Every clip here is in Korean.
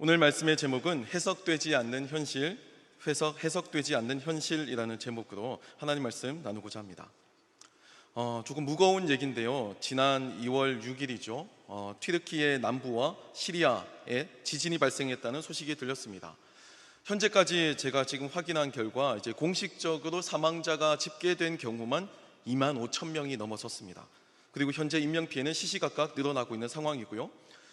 오늘 말씀의 제목은 해석되지 않는 현실, 해석되지 않는 현실이라는 제목으로 하나님 말씀 나누고자 합니다. 조금 무거운 얘기인데요. 지난 2월 6일이죠. 튀르키예 남부와 시리아에 지진이 발생했다는 소식이 들렸습니다. 현재까지 제가 지금 확인한 결과 이제 공식적으로 사망자가 집계된 경우만 25,000명이 넘어섰습니다. 그리고 현재 인명피해는 시시각각 늘어나고 있는 상황이고요.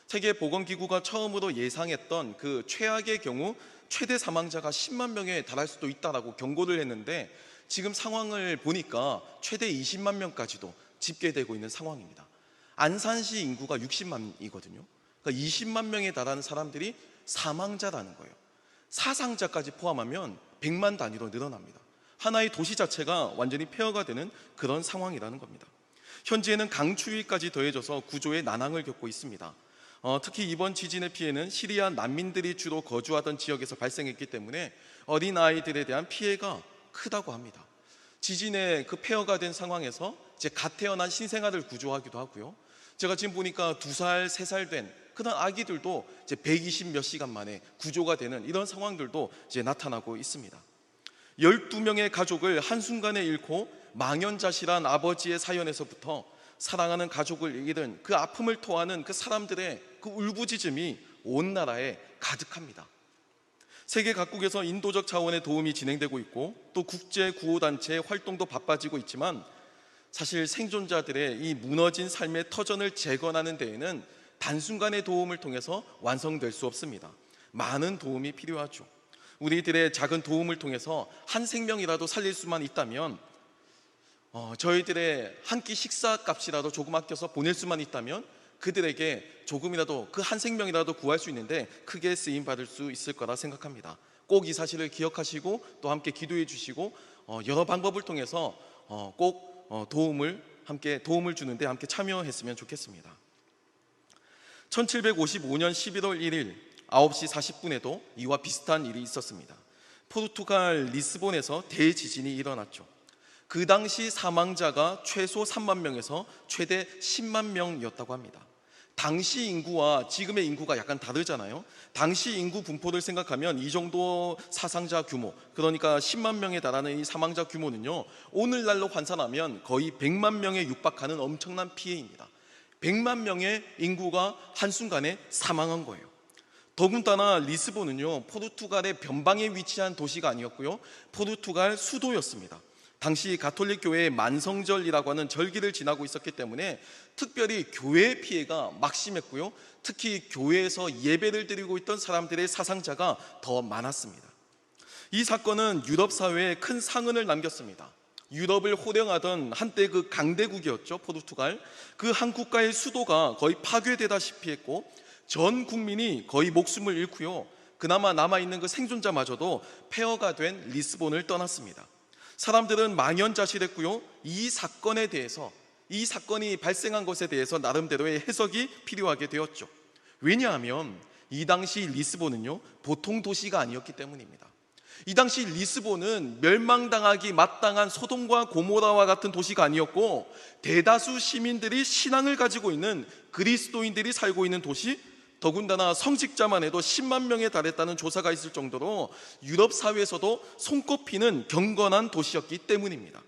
세계보건기구가 처음으로 예상했던 그 최악의 경우 최대 사망자가 10만 명에 달할 수도 있다라고 경고를 했는데 지금 상황을 보니까 최대 20만 명까지도 집계되고 있는 상황입니다. 안산시 인구가 60만이거든요. 그러니까 20만 명에 달하는 사람들이 사망자라는 거예요. 사상자까지 포함하면 100만 단위로 늘어납니다. 하나의 도시 자체가 완전히 폐허가 되는 그런 상황이라는 겁니다. 현재는 강추위까지 더해져서 구조의 난항을 겪고 있습니다. 특히 이번 지진의 피해는 시리아 난민들이 주로 거주하던 지역에서 발생했기 때문에 어린아이들에 대한 피해가 크다고 합니다. 지진의 그 폐허가 된 상황에서 이제 갓 태어난 신생아를 구조하기도 하고요. 제가 지금 보니까 2살, 3살 된 그런 아기들도 이제 120몇 시간 만에 구조가 되는 이런 상황들도 이제 나타나고 있습니다. 12명의 가족을 한순간에 잃고 망연자실한 아버지의 사연에서부터 사랑하는 가족을 잃은 그 아픔을 토하는 그 사람들의 그 울부짖음이 온 나라에 가득합니다. 세계 각국에서 인도적 차원의 도움이 진행되고 있고 또 국제 구호단체의 활동도 바빠지고 있지만 사실 생존자들의 이 무너진 삶의 터전을 재건하는 데에는 단순간의 도움을 통해서 완성될 수 없습니다. 많은 도움이 필요하죠. 우리들의 작은 도움을 통해서 한 생명이라도 살릴 수만 있다면 저희들의 한 끼 식사값이라도 조금 아껴서 보낼 수만 있다면 그들에게 조금이라도 그 한 생명이라도 구할 수 있는데 크게 쓰임 받을 수 있을 거라 생각합니다. 꼭 이 사실을 기억하시고 또 함께 기도해 주시고 여러 방법을 통해서 꼭 도움을 주는데 함께 참여했으면 좋겠습니다. 1755년 11월 1일 9시 40분에도 이와 비슷한 일이 있었습니다. 포르투갈 리스본에서 대지진이 일어났죠. 그 당시 사망자가 최소 3만 명에서 최대 10만 명이었다고 합니다. 당시 인구와 지금의 인구가 약간 다르잖아요. 당시 인구 분포를 생각하면 이 정도 사상자 규모, 그러니까 10만 명에 달하는 이 사망자 규모는요, 오늘날로 환산하면 거의 100만 명에 육박하는 엄청난 피해입니다. 100만 명의 인구가 한순간에 사망한 거예요. 더군다나 리스본은요, 포르투갈의 변방에 위치한 도시가 아니었고요, 포르투갈 수도였습니다. 당시 가톨릭 교회의 만성절이라고 하는 절기를 지나고 있었기 때문에 특별히 교회의 피해가 막심했고요, 특히 교회에서 예배를 드리고 있던 사람들의 사상자가 더 많았습니다. 이 사건은 유럽 사회에 큰 상흔을 남겼습니다. 유럽을 호령하던 한때 그 강대국이었죠, 포르투갈. 그 한 국가의 수도가 거의 파괴되다시피 했고 전 국민이 거의 목숨을 잃고요, 그나마 남아있는 그 생존자마저도 폐허가 된 리스본을 떠났습니다. 사람들은 망연자실했고요, 이 사건이 발생한 것에 대해서 나름대로의 해석이 필요하게 되었죠. 왜냐하면 이 당시 리스본은요, 보통 도시가 아니었기 때문입니다. 이 당시 리스본은 멸망당하기 마땅한 소돔과 고모라와 같은 도시가 아니었고 대다수 시민들이 신앙을 가지고 있는 그리스도인들이 살고 있는 도시, 더군다나 성직자만 해도 10만 명에 달했다는 조사가 있을 정도로 유럽 사회에서도 손꼽히는 경건한 도시였기 때문입니다.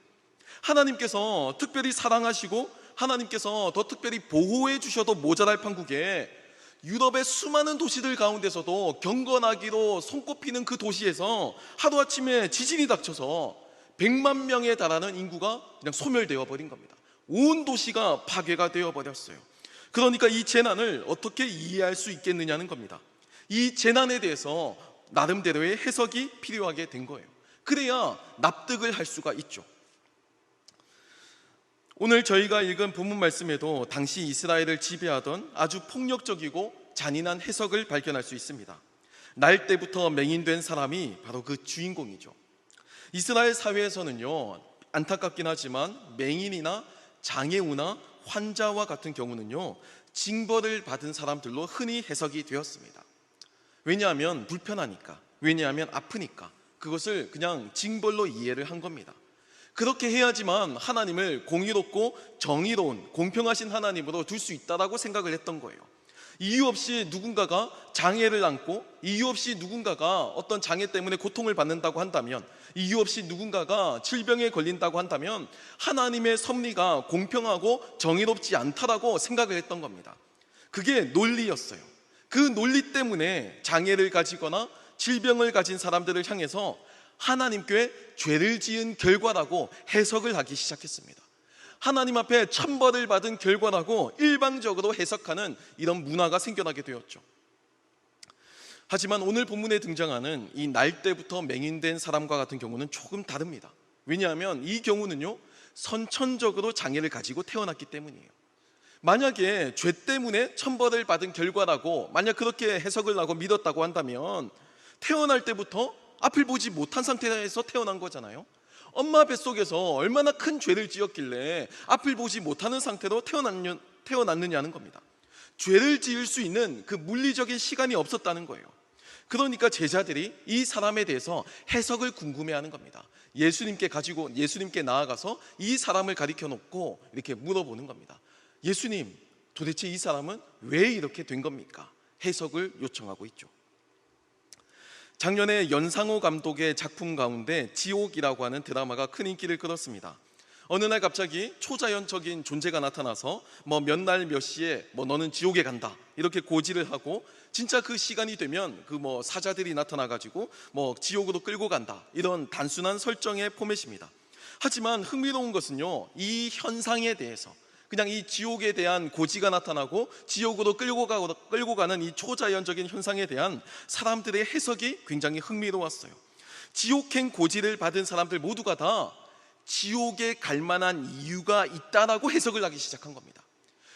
하나님께서 특별히 사랑하시고 하나님께서 더 특별히 보호해 주셔도 모자랄 판국에 유럽의 수많은 도시들 가운데서도 경건하기로 손꼽히는 그 도시에서 하루아침에 지진이 닥쳐서 100만 명에 달하는 인구가 그냥 소멸되어 버린 겁니다. 온 도시가 파괴가 되어 버렸어요. 그러니까 이 재난을 어떻게 이해할 수 있겠느냐는 겁니다. 이 재난에 대해서 나름대로의 해석이 필요하게 된 거예요. 그래야 납득을 할 수가 있죠. 오늘 저희가 읽은 본문 말씀에도 당시 이스라엘을 지배하던 아주 폭력적이고 잔인한 해석을 발견할 수 있습니다. 날 때부터 맹인된 사람이 바로 그 주인공이죠. 이스라엘 사회에서는요, 안타깝긴 하지만 맹인이나 장애우나 환자와 같은 경우는요, 징벌을 받은 사람들로 흔히 해석이 되었습니다. 왜냐하면 불편하니까, 왜냐하면 아프니까 그것을 그냥 징벌로 이해를 한 겁니다. 그렇게 해야지만 하나님을 공의롭고 정의로운 공평하신 하나님으로 둘 수 있다라고 생각을 했던 거예요. 이유 없이 누군가가 장애를 안고 이유 없이 누군가가 어떤 장애 때문에 고통을 받는다고 한다면, 이유 없이 누군가가 질병에 걸린다고 한다면 하나님의 섭리가 공평하고 정의롭지 않다라고 생각을 했던 겁니다. 그게 논리였어요. 그 논리 때문에 장애를 가지거나 질병을 가진 사람들을 향해서 하나님께 죄를 지은 결과라고 해석을 하기 시작했습니다. 하나님 앞에 천벌을 받은 결과라고 일방적으로 해석하는 이런 문화가 생겨나게 되었죠. 하지만 오늘 본문에 등장하는 이 날 때부터 맹인된 사람과 같은 경우는 조금 다릅니다. 왜냐하면 이 경우는요, 선천적으로 장애를 가지고 태어났기 때문이에요. 만약에 죄 때문에 천벌을 받은 결과라고 만약 그렇게 해석을 하고 믿었다고 한다면 태어날 때부터 앞을 보지 못한 상태에서 태어난 거잖아요. 엄마 뱃속에서 얼마나 큰 죄를 지었길래 앞을 보지 못하는 상태로 태어났느냐는 겁니다. 죄를 지을 수 있는 그 물리적인 시간이 없었다는 거예요. 그러니까 제자들이 이 사람에 대해서 해석을 궁금해하는 겁니다. 예수님께 나아가서 이 사람을 가리켜 놓고 이렇게 물어보는 겁니다. 예수님, 도대체 이 사람은 왜 이렇게 된 겁니까? 해석을 요청하고 있죠. 작년에 연상호 감독의 작품 가운데 지옥이라고 하는 드라마가 큰 인기를 끌었습니다. 어느 날 갑자기 초자연적인 존재가 나타나서 몇 날 몇 시에 너는 지옥에 간다 이렇게 고지를 하고, 진짜 그 시간이 되면 사자들이 나타나가지고 지옥으로 끌고 간다, 이런 단순한 설정의 포맷입니다. 하지만 흥미로운 것은요, 이 현상에 대해서 그냥 이 지옥에 대한 고지가 나타나고 지옥으로 끌고 가는 이 초자연적인 현상에 대한 사람들의 해석이 굉장히 흥미로웠어요. 지옥행 고지를 받은 사람들 모두가 다 지옥에 갈 만한 이유가 있다라고 해석을 하기 시작한 겁니다.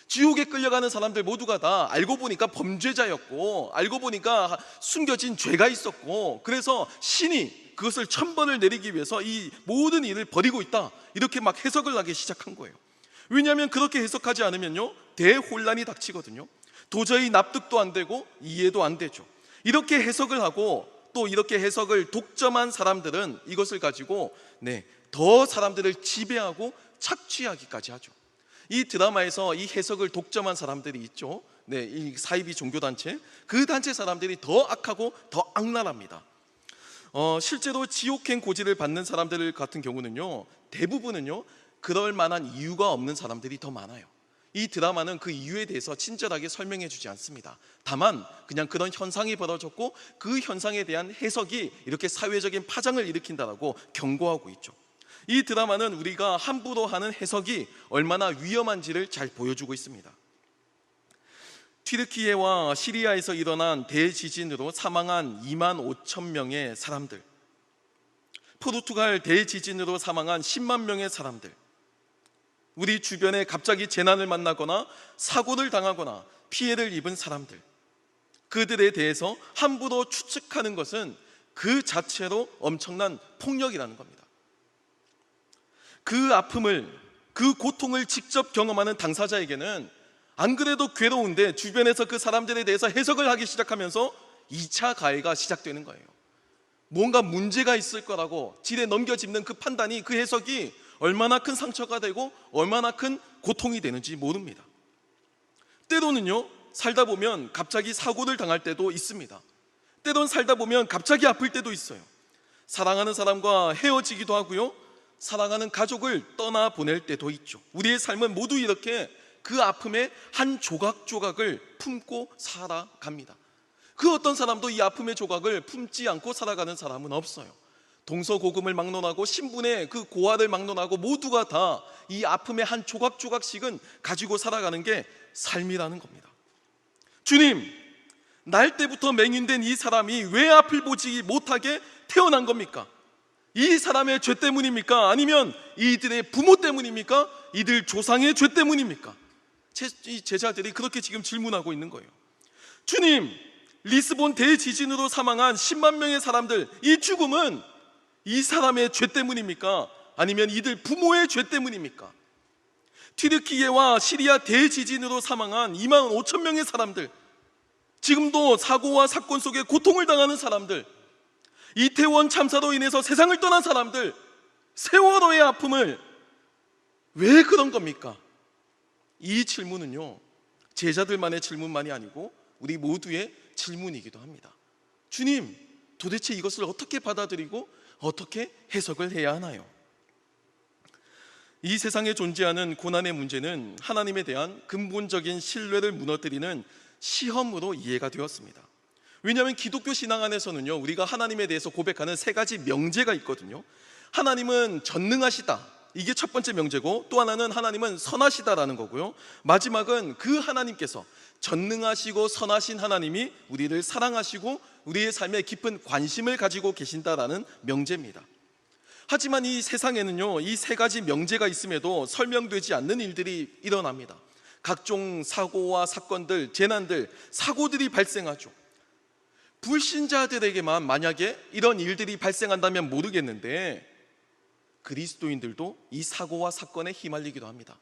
지옥에 끌려가는 사람들 모두가 다 알고 보니까 범죄자였고, 알고 보니까 숨겨진 죄가 있었고, 그래서 신이 그것을 천벌을 내리기 위해서 이 모든 일을 벌이고 있다, 이렇게 막 해석을 하기 시작한 거예요. 왜냐하면 그렇게 해석하지 않으면요, 대혼란이 닥치거든요. 도저히 납득도 안 되고 이해도 안 되죠. 이렇게 해석을 하고 또 이렇게 해석을 독점한 사람들은 이것을 가지고 더 사람들을 지배하고 착취하기까지 하죠. 이 드라마에서 이 해석을 독점한 사람들이 있죠. 이 사이비 종교단체, 그 단체 사람들이 더 악하고 더 악랄합니다. 실제로 지옥행 고지를 받는 사람들 같은 경우는요, 대부분은요 그럴 만한 이유가 없는 사람들이 더 많아요. 이 드라마는 그 이유에 대해서 친절하게 설명해 주지 않습니다. 다만 그냥 그런 현상이 벌어졌고 그 현상에 대한 해석이 이렇게 사회적인 파장을 일으킨다라고 경고하고 있죠. 이 드라마는 우리가 함부로 하는 해석이 얼마나 위험한지를 잘 보여주고 있습니다. 튀르키예와 시리아에서 일어난 대지진으로 사망한 2만 5천 명의 사람들, 포르투갈 대지진으로 사망한 10만 명의 사람들, 우리 주변에 갑자기 재난을 만나거나 사고를 당하거나 피해를 입은 사람들, 그들에 대해서 함부로 추측하는 것은 그 자체로 엄청난 폭력이라는 겁니다. 그 아픔을, 그 고통을 직접 경험하는 당사자에게는 안 그래도 괴로운데 주변에서 그 사람들에 대해서 해석을 하기 시작하면서 2차 가해가 시작되는 거예요. 뭔가 문제가 있을 거라고 지레 넘겨짚는 그 판단이, 그 해석이 얼마나 큰 상처가 되고 얼마나 큰 고통이 되는지 모릅니다. 때로는요, 살다 보면 갑자기 사고를 당할 때도 있습니다. 때론 살다 보면 갑자기 아플 때도 있어요. 사랑하는 사람과 헤어지기도 하고요, 사랑하는 가족을 떠나보낼 때도 있죠. 우리의 삶은 모두 이렇게 그 아픔의 한 조각조각을 품고 살아갑니다. 그 어떤 사람도 이 아픔의 조각을 품지 않고 살아가는 사람은 없어요. 동서고금을 막론하고 신분의 그 고아를 막론하고 모두가 다 이 아픔의 한 조각조각씩은 가지고 살아가는 게 삶이라는 겁니다. 주님, 날 때부터 맹인된 이 사람이 왜 앞을 보지 못하게 태어난 겁니까? 이 사람의 죄 때문입니까? 아니면 이들의 부모 때문입니까? 이들 조상의 죄 때문입니까? 이 제자들이 그렇게 지금 질문하고 있는 거예요. 주님, 리스본 대지진으로 사망한 10만 명의 사람들, 이 죽음은 이 사람의 죄 때문입니까? 아니면 이들 부모의 죄 때문입니까? 튀르키예와 시리아 대지진으로 사망한 2만 5천 명의 사람들, 지금도 사고와 사건 속에 고통을 당하는 사람들, 이태원 참사로 인해서 세상을 떠난 사람들, 세월호의 아픔을 왜 그런 겁니까? 이 질문은요, 제자들만의 질문만이 아니고 우리 모두의 질문이기도 합니다. 주님, 도대체 이것을 어떻게 받아들이고 어떻게 해석을 해야 하나요? 이 세상에 존재하는 고난의 문제는 하나님에 대한 근본적인 신뢰를 무너뜨리는 시험으로 이해가 되었습니다. 왜냐하면 기독교 신앙 안에서는요, 우리가 하나님에 대해서 고백하는 세 가지 명제가 있거든요. 하나님은 전능하시다, 이게 첫 번째 명제고, 또 하나는 하나님은 선하시다라는 거고요, 마지막은 그 하나님께서, 전능하시고 선하신 하나님이 우리를 사랑하시고 우리의 삶에 깊은 관심을 가지고 계신다라는 명제입니다. 하지만 이 세상에는요, 이 세 가지 명제가 있음에도 설명되지 않는 일들이 일어납니다. 각종 사고와 사건들, 재난들, 사고들이 발생하죠. 불신자들에게만 만약에 이런 일들이 발생한다면 모르겠는데, 그리스도인들도 이 사고와 사건에 휘말리기도 합니다.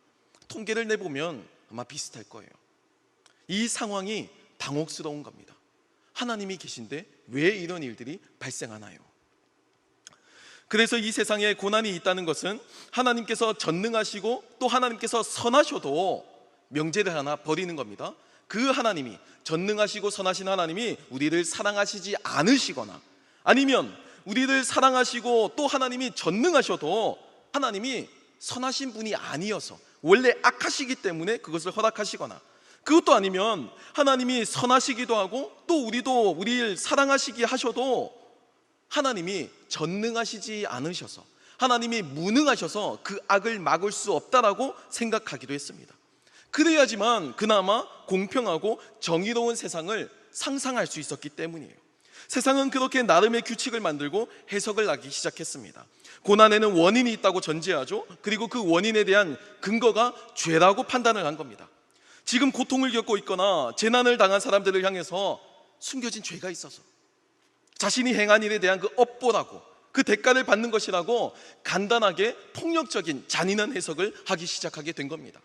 통계를 내보면 아마 비슷할 거예요. 이 상황이 당혹스러운 겁니다. 하나님이 계신데 왜 이런 일들이 발생하나요? 그래서 이 세상에 고난이 있다는 것은 하나님께서 전능하시고 또 하나님께서 선하셔도 명제를 하나 버리는 겁니다. 그 하나님이, 전능하시고 선하신 하나님이 우리를 사랑하시지 않으시거나, 아니면 우리를 사랑하시고 또 하나님이 전능하셔도 하나님이 선하신 분이 아니어서 원래 악하시기 때문에 그것을 허락하시거나, 그것도 아니면 하나님이 선하시기도 하고 또 우리를 사랑하시게 하셔도 하나님이 전능하시지 않으셔서, 하나님이 무능하셔서 그 악을 막을 수 없다라고 생각하기도 했습니다. 그래야지만 그나마 공평하고 정의로운 세상을 상상할 수 있었기 때문이에요. 세상은 그렇게 나름의 규칙을 만들고 해석을 하기 시작했습니다. 고난에는 원인이 있다고 전제하죠. 그리고 그 원인에 대한 근거가 죄라고 판단을 한 겁니다. 지금 고통을 겪고 있거나 재난을 당한 사람들을 향해서 숨겨진 죄가 있어서 자신이 행한 일에 대한 그 업보라고, 그 대가를 받는 것이라고 간단하게 폭력적인 잔인한 해석을 하기 시작하게 된 겁니다.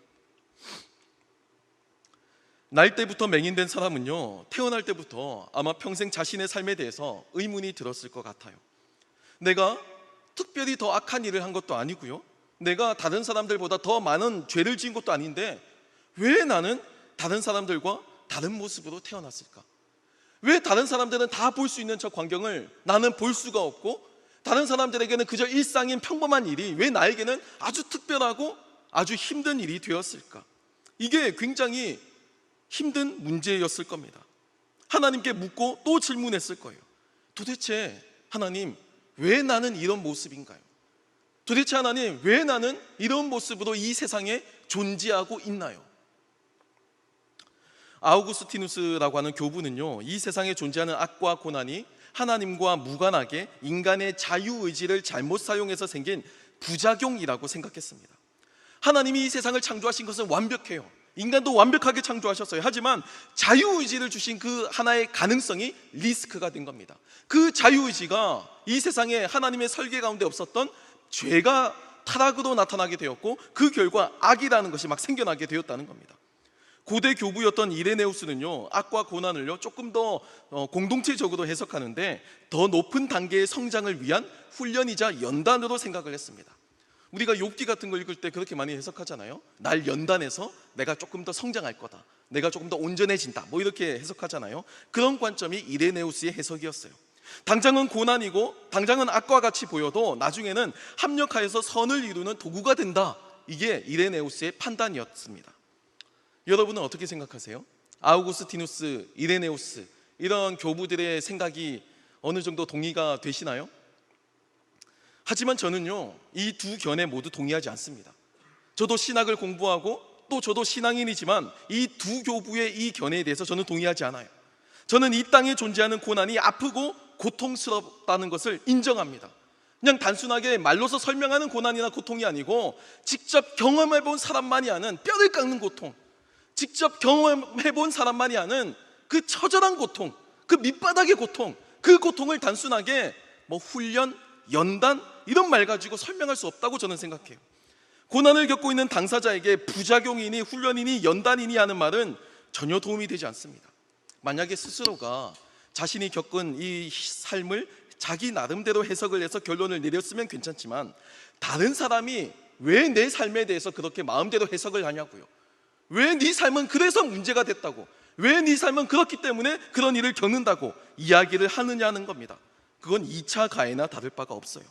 날 때부터 맹인된 사람은요, 태어날 때부터 아마 평생 자신의 삶에 대해서 의문이 들었을 것 같아요. 내가 특별히 더 악한 일을 한 것도 아니고요, 내가 다른 사람들보다 더 많은 죄를 지은 것도 아닌데 왜 나는 다른 사람들과 다른 모습으로 태어났을까? 왜 다른 사람들은 다 볼 수 있는 저 광경을 나는 볼 수가 없고, 다른 사람들에게는 그저 일상인 평범한 일이 왜 나에게는 아주 특별하고 아주 힘든 일이 되었을까? 이게 굉장히 힘든 문제였을 겁니다. 하나님께 묻고 또 질문했을 거예요. 도대체 하나님, 왜 나는 이런 모습인가요? 도대체 하나님, 왜 나는 이런 모습으로 이 세상에 존재하고 있나요? 아우구스티누스라고 하는 교부는요, 이 세상에 존재하는 악과 고난이 하나님과 무관하게 인간의 자유의지를 잘못 사용해서 생긴 부작용이라고 생각했습니다. 하나님이 이 세상을 창조하신 것은 완벽해요. 인간도 완벽하게 창조하셨어요. 하지만 자유의지를 주신 그 하나의 가능성이 리스크가 된 겁니다. 그 자유의지가 이 세상에 하나님의 설계 가운데 없었던 죄가 타락으로 나타나게 되었고, 그 결과 악이라는 것이 막 생겨나게 되었다는 겁니다. 고대 교부였던 이레네우스는요, 악과 고난을요 조금 더 공동체적으로 해석하는데 더 높은 단계의 성장을 위한 훈련이자 연단으로 생각을 했습니다. 우리가 욥기 같은 거 읽을 때 그렇게 많이 해석하잖아요. 날 연단해서 내가 조금 더 성장할 거다, 내가 조금 더 온전해진다, 뭐 이렇게 해석하잖아요. 그런 관점이 이레네우스의 해석이었어요. 당장은 고난이고 당장은 악과 같이 보여도 나중에는 합력하여서 선을 이루는 도구가 된다, 이게 이레네우스의 판단이었습니다. 여러분은 어떻게 생각하세요? 아우구스티누스, 이레네우스, 이런 교부들의 생각이 어느 정도 동의가 되시나요? 하지만 저는요, 이 두 견해 모두 동의하지 않습니다. 저도 신학을 공부하고 또 저도 신앙인이지만 이 두 교부의 이 견해에 대해서 저는 동의하지 않아요. 저는 이 땅에 존재하는 고난이 아프고 고통스럽다는 것을 인정합니다. 그냥 단순하게 말로서 설명하는 고난이나 고통이 아니고 직접 경험해본 사람만이 아는 뼈를 깎는 고통, 직접 경험해본 사람만이 아는 그 처절한 고통, 그 밑바닥의 고통, 그 고통을 단순하게 뭐 훈련, 연단 이런 말 가지고 설명할 수 없다고 저는 생각해요. 고난을 겪고 있는 당사자에게 부작용이니 훈련이니 연단이니 하는 말은 전혀 도움이 되지 않습니다. 만약에 스스로가 자신이 겪은 이 삶을 자기 나름대로 해석을 해서 결론을 내렸으면 괜찮지만, 다른 사람이 왜 내 삶에 대해서 그렇게 마음대로 해석을 하냐고요. 왜 네 삶은 그래서 문제가 됐다고, 왜 네 삶은 그렇기 때문에 그런 일을 겪는다고 이야기를 하느냐는 겁니다. 그건 2차 가해나 다를 바가 없어요.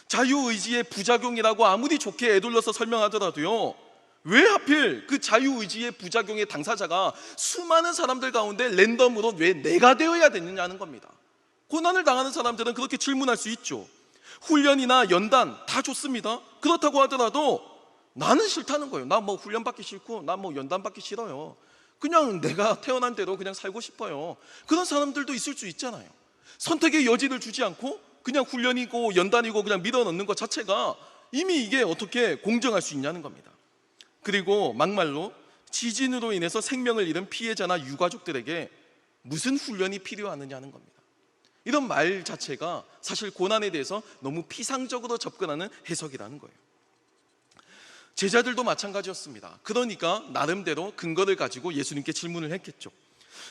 자유의지의 부작용이라고 아무리 좋게 애둘러서 설명하더라도요, 왜 하필 그 자유의지의 부작용의 당사자가 수많은 사람들 가운데 랜덤으로 왜 내가 되어야 되느냐는 겁니다. 고난을 당하는 사람들은 그렇게 질문할 수 있죠. 훈련이나 연단 다 좋습니다. 그렇다고 하더라도 나는 싫다는 거예요. 나 뭐 훈련 받기 싫고 나 뭐 연단 받기 싫어요. 그냥 내가 태어난 대로 그냥 살고 싶어요. 그런 사람들도 있을 수 있잖아요. 선택의 여지를 주지 않고 그냥 훈련이고 연단이고 그냥 밀어넣는 것 자체가 이미 이게 어떻게 공정할 수 있냐는 겁니다. 그리고 막말로 지진으로 인해서 생명을 잃은 피해자나 유가족들에게 무슨 훈련이 필요하느냐는 겁니다. 이런 말 자체가 사실 고난에 대해서 너무 피상적으로 접근하는 해석이라는 거예요. 제자들도 마찬가지였습니다. 그러니까 나름대로 근거를 가지고 예수님께 질문을 했겠죠.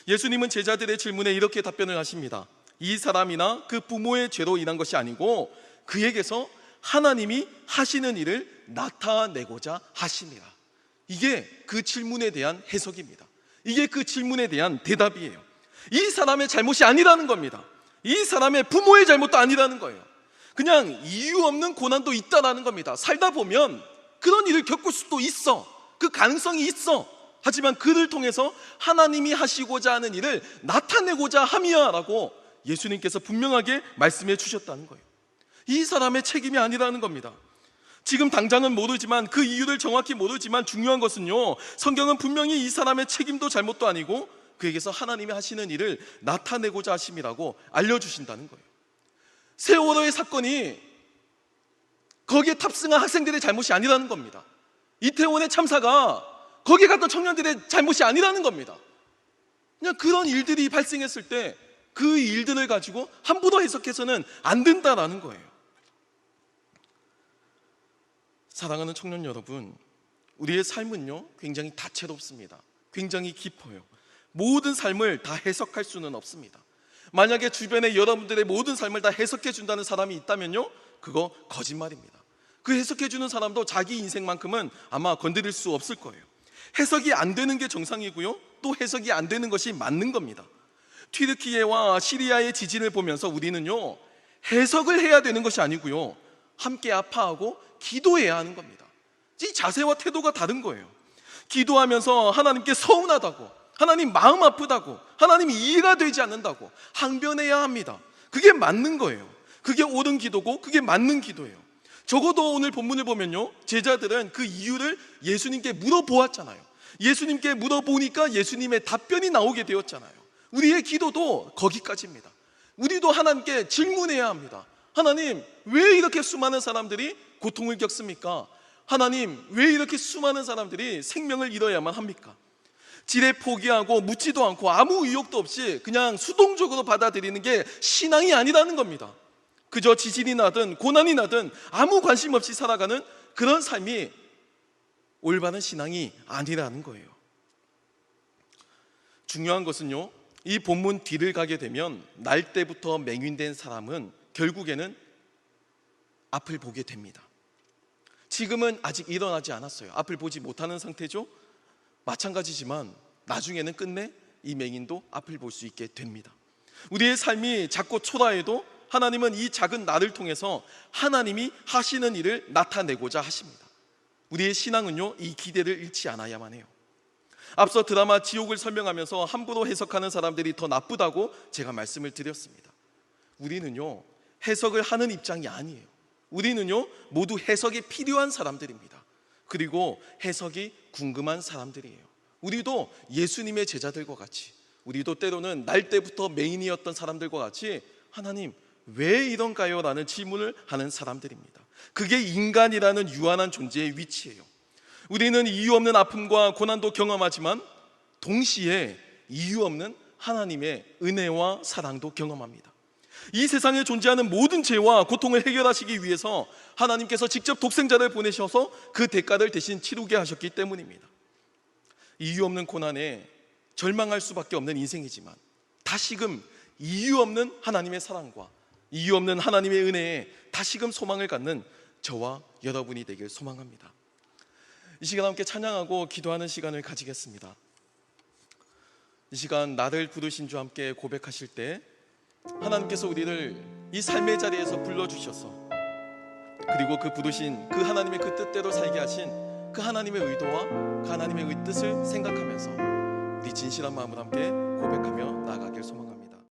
예수님은 제자들의 질문에 이렇게 답변을 하십니다. 이 사람이나 그 부모의 죄로 인한 것이 아니고 그에게서 하나님이 하시는 일을 나타내고자 하심이라. 이게 그 질문에 대한 해석입니다. 이게 그 질문에 대한 대답이에요. 이 사람의 잘못이 아니라는 겁니다. 이 사람의 부모의 잘못도 아니라는 거예요. 그냥 이유 없는 고난도 있다라는 겁니다. 살다 보면 그런 일을 겪을 수도 있어. 그 가능성이 있어. 하지만 그를 통해서 하나님이 하시고자 하는 일을 나타내고자 함이야 라고 예수님께서 분명하게 말씀해 주셨다는 거예요. 이 사람의 책임이 아니라는 겁니다. 지금 당장은 모르지만, 그 이유를 정확히 모르지만 중요한 것은요, 성경은 분명히 이 사람의 책임도 잘못도 아니고 그에게서 하나님이 하시는 일을 나타내고자 하심이라고 알려주신다는 거예요. 세월호의 사건이 거기에 탑승한 학생들의 잘못이 아니라는 겁니다. 이태원의 참사가 거기에 갔던 청년들의 잘못이 아니라는 겁니다. 그냥 그런 일들이 발생했을 때 그 일들을 가지고 함부로 해석해서는 안 된다라는 거예요. 사랑하는 청년 여러분, 우리의 삶은요 굉장히 다채롭습니다. 굉장히 깊어요. 모든 삶을 다 해석할 수는 없습니다. 만약에 주변에 여러분들의 모든 삶을 다 해석해 준다는 사람이 있다면요, 그거 거짓말입니다. 그 해석해 주는 사람도 자기 인생만큼은 아마 건드릴 수 없을 거예요. 해석이 안 되는 게 정상이고요, 또 해석이 안 되는 것이 맞는 겁니다. 튀르키예와 시리아의 지진을 보면서 우리는요 해석을 해야 되는 것이 아니고요, 함께 아파하고 기도해야 하는 겁니다. 이 자세와 태도가 다른 거예요. 기도하면서 하나님께 서운하다고, 하나님 마음 아프다고, 하나님 이해가 되지 않는다고 항변해야 합니다. 그게 맞는 거예요. 그게 옳은 기도고 그게 맞는 기도예요. 적어도 오늘 본문을 보면요, 제자들은 그 이유를 예수님께 물어보았잖아요. 예수님께 물어보니까 예수님의 답변이 나오게 되었잖아요. 우리의 기도도 거기까지입니다. 우리도 하나님께 질문해야 합니다. 하나님, 왜 이렇게 수많은 사람들이 고통을 겪습니까? 하나님, 왜 이렇게 수많은 사람들이 생명을 잃어야만 합니까? 지레 포기하고 묻지도 않고 아무 의욕도 없이 그냥 수동적으로 받아들이는 게 신앙이 아니라는 겁니다. 그저 지진이 나든 고난이 나든 아무 관심 없이 살아가는 그런 삶이 올바른 신앙이 아니라는 거예요. 중요한 것은요, 이 본문 뒤를 가게 되면 날 때부터 맹인된 사람은 결국에는 앞을 보게 됩니다. 지금은 아직 일어나지 않았어요. 앞을 보지 못하는 상태죠. 마찬가지지만 나중에는 끝내 이 맹인도 앞을 볼 수 있게 됩니다. 우리의 삶이 작고 초라해도 하나님은 이 작은 나를 통해서 하나님이 하시는 일을 나타내고자 하십니다. 우리의 신앙은요 이 기대를 잃지 않아야만 해요. 앞서 드라마 지옥을 설명하면서 함부로 해석하는 사람들이 더 나쁘다고 제가 말씀을 드렸습니다. 우리는요 해석을 하는 입장이 아니에요. 우리는요 모두 해석이 필요한 사람들입니다. 그리고 해석이 궁금한 사람들이에요. 우리도 예수님의 제자들과 같이, 우리도 때로는 날 때부터 메인이었던 사람들과 같이 하나님 왜 이런가요? 라는 질문을 하는 사람들입니다. 그게 인간이라는 유한한 존재의 위치예요. 우리는 이유 없는 아픔과 고난도 경험하지만 동시에 이유 없는 하나님의 은혜와 사랑도 경험합니다. 이 세상에 존재하는 모든 죄와 고통을 해결하시기 위해서 하나님께서 직접 독생자를 보내셔서 그 대가를 대신 치르게 하셨기 때문입니다. 이유 없는 고난에 절망할 수밖에 없는 인생이지만 다시금 이유 없는 하나님의 사랑과 이유 없는 하나님의 은혜에 다시금 소망을 갖는 저와 여러분이 되길 소망합니다. 이 시간 함께 찬양하고 기도하는 시간을 가지겠습니다. 이 시간 나를 부르신 주 함께 고백하실 때 하나님께서 우리를 이 삶의 자리에서 불러주셔서 그리고 그 부르신 그 하나님의 그 뜻대로 살게 하신 그 하나님의 의도와 그 하나님의 뜻을 생각하면서 우리 진실한 마음으로 함께 고백하며 나아가길 소망합니다.